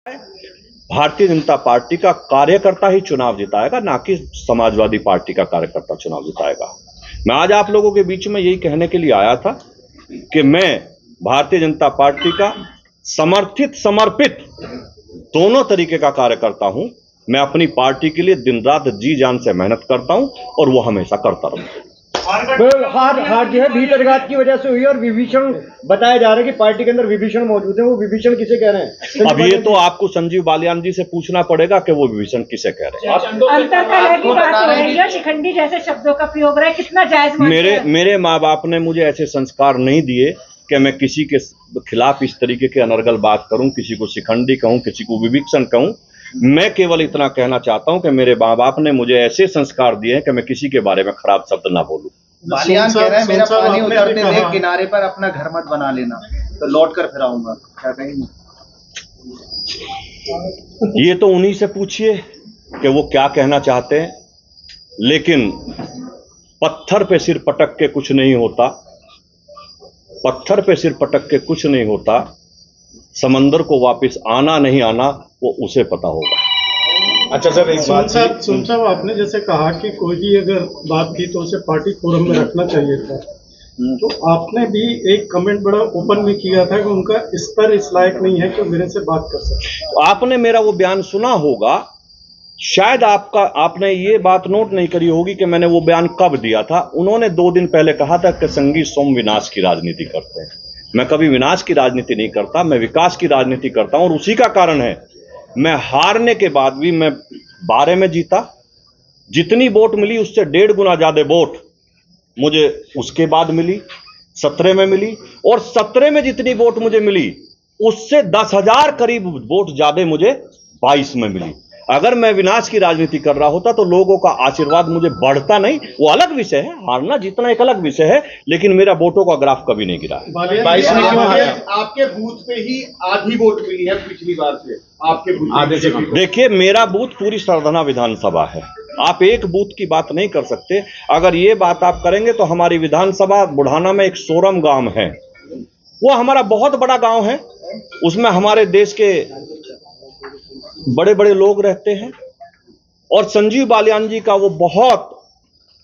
Bharatiya Janata party का कार्यकर्ता ही चुनाव जिताएगा, ना कि समाजवादी पार्टी का कार्यकर्ता चुनाव जिताएगा। मैं आज आप लोगों के बीच में यही कहने के लिए आया था कि मैं भारतीय जनता पार्टी का समर्थित समर्पित दोनों तरीके का कार्यकर्ता हूं। मैं अपनी पार्टी के लिए दिन रात जी जान से मेहनत करता हूं और वो हमेशा करता रहूंगा। हार जो है भीतरघात की वजह से हुई और विभीषण बताया जा रहा है कि पार्टी के अंदर विभीषण मौजूद है। वो विभीषण किसे कह रहे हैं? अब ये तो आपको संजीव बालियान जी से पूछना पड़ेगा कि वो विभीषण किसे कह रहे हैं। अंतरकलह की बात हो रही है, शिखंडी जैसे शब्दों का प्रयोग रहा है, कितना जायज मानते हैं? मेरे माँ बाप ने मुझे ऐसे संस्कार नहीं दिए कि मैं किसी के खिलाफ इस तरीके के अनर्गल बात करूं, किसी को शिखंडी कहूं, किसी को विभीषण कहूं। मैं केवल इतना कहना चाहता हूं कि मेरे माँ बाप ने मुझे ऐसे संस्कार दिए हैं कि मैं किसी के बारे में खराब शब्द ना बोलूं। बालियान कह रहे हैं मेरा पानी उतरते देख किनारे पर अपना घर मत बना लेना, तो लौट कर फिर आऊंगा, क्या कहेंगे? ये तो उन्हीं से पूछिए कि वो क्या कहना चाहते हैं, लेकिन पत्थर पे सिर पटक के कुछ नहीं होता, पत्थर पे सिर पटक के कुछ नहीं होता। समंदर को वापस आना नहीं आना वो उसे पता होगा। अच्छा सर, एक बात सुन साहब, आपने जैसे कहा कि कोई भी अगर बात की तो उसे पार्टी फोरम में रखना चाहिए था, तो आपने भी एक कमेंट बड़ा ओपन में किया था कि उनका स्तर इस लायक नहीं है कि मेरे से बात कर सके। आपने मेरा वो बयान सुना होगा, शायद आपने ये बात नोट नहीं करी होगी कि मैंने वो बयान कब दिया था। उन्होंने 2 दिन पहले कहा था कि संगी सोम विनाश की राजनीति करते हैं। मैं कभी विनाश की राजनीति नहीं करता, मैं विकास की राजनीति करता हूं और उसी का कारण है मैं हारने के बाद भी मैं 12 में जीता। जितनी वोट मिली उससे 1.5 गुना ज्यादा वोट मुझे उसके बाद मिली, 17 में मिली, और 17 में जितनी वोट मुझे मिली उससे 10,000 करीब वोट ज्यादा मुझे 22 में मिली। अगर मैं विनाश की राजनीति कर रहा होता तो लोगों का आशीर्वाद मुझे बढ़ता नहीं। वो अलग विषय है, हारना जीतना एक अलग विषय है, लेकिन मेरा वोटों का ग्राफ कभी नहीं गिरा है। 22 में क्यों हारा? आपके बूथ पे ही आधी वोट मिली है पिछली बार से, आपके बूथ आधे से। देखिए, मेरा बूथ पूरी सरधना विधानसभा है, आप एक बूथ की बात नहीं कर सकते। अगर ये बात आप करेंगे तो हमारी विधानसभा बुढ़ाना में एक सोरम गांव है, वो हमारा बहुत बड़ा गांव है, उसमें हमारे देश के बड़े बड़े लोग रहते हैं। और संजीव बालियान जी का वो बहुत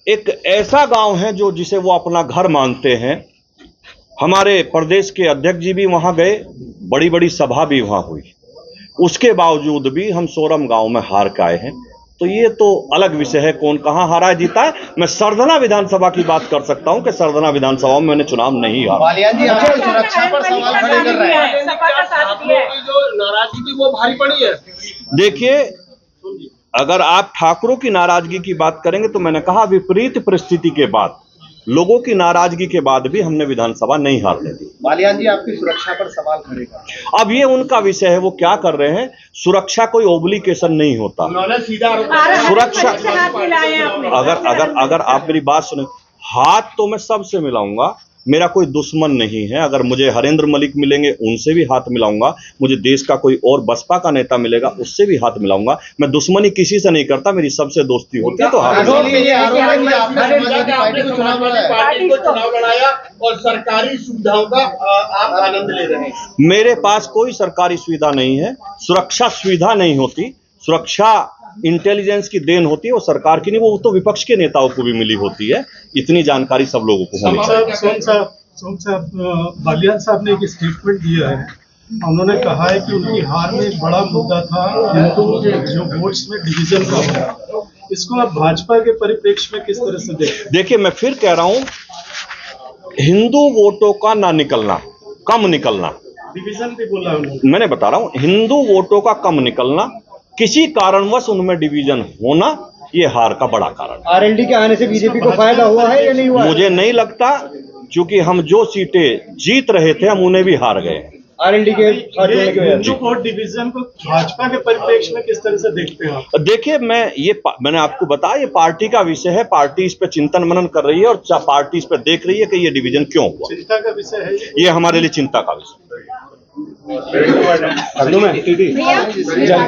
एक ऐसा गांव है जो जिसे वो अपना घर मानते हैं। हमारे प्रदेश के अध्यक्ष जी भी वहां गए, बड़ी बड़ी सभा भी वहां हुई, उसके बावजूद भी हम सोरम गांव में हार के आए हैं। तो ये तो अलग विषय है, कौन कहां हारा है जीता है। मैं सरधना विधानसभा की बात कर सकता हूं कि सरधना विधानसभा में मैंने चुनाव नहीं हारा। बालियान जी आपकी सुरक्षा पर सवाल खड़े कर रहे हैं। जो नाराजगी थी वो भारी पड़ी है। देखिए, अगर आप ठाकुरों की नाराजगी की बात करेंगे तो मैंने कहा विपरीत परिस्थिति के बाद, लोगों की नाराजगी के बाद भी हमने विधानसभा नहीं हारने दी। बालियान जी आपकी सुरक्षा पर सवाल खड़े कर रहे हैं। अब ये उनका विषय है, वो क्या कर रहे हैं। सुरक्षा कोई ओब्लिगेशन नहीं होता। उन्होंने सीधा सुरक्षा अगर अगर आप मेरी बात सुने, हाथ तो मैं सबसे मिलाऊंगा, मेरा कोई दुश्मन नहीं है। अगर मुझे हरेंद्र मलिक मिलेंगे उनसे भी हाथ मिलाऊंगा, मुझे देश का कोई और बसपा का नेता मिलेगा उससे भी हाथ मिलाऊंगा। मैं दुश्मनी किसी से नहीं करता, मेरी सबसे दोस्ती होती है। तो हाथ पार्टी को चुनाव लड़ाया और सरकारी सुविधाओं का आप आनंद ले रहे हैं। मेरे पास कोई सरकारी सुविधा नहीं है, सुरक्षा सुविधा नहीं होती, सुरक्षा इंटेलिजेंस की देन होती है, वो सरकार की नहीं, वो तो विपक्ष के नेताओं को भी मिली होती है। इतनी जानकारी सब लोगों को होनी चाहिए। सोम साहब, बालियान साहब ने एक स्टेटमेंट दिया है, उन्होंने कहा है कि उनकी हार में एक बड़ा मुद्दा था हिंदुओं के जो वोट्स में डिवीजन का होना। इसको आप भाजपा के परिप्रेक्ष्य में किस तरह से देखते हैं? देखिए, मैं फिर कह रहा हूं, हिंदू वोटों का ना निकलना, कम निकलना, डिवीजन भी बोला उन्होंने। मैंने बता रहा हूं, हिंदू वोटों का कम निकलना, किसी कारणवश उनमें डिवीजन होना, ये हार का बड़ा कारण। आरएलडी के आने से बीजेपी को फायदा हुआ है या नहीं हुआ? मुझे नहीं लगता, क्योंकि हम जो सीटें जीत रहे थे हम उन्हें भी हार गए। आरएलडी के साथ जोड़ने की वजह से वोट डिवीजन को भाजपा के परिप्रेक्ष्य में किस तरह से देखते हैं आप? देखिए, मैंने आपको बताया, ये पार्टी का विषय है, पार्टी इस पे चिंतन मनन कर रही है और पार्टी इस पे देख रही है कि ये डिवीजन क्यों हुआ। चिंता का विषय है ये हमारे लिए चिंता का विषय है।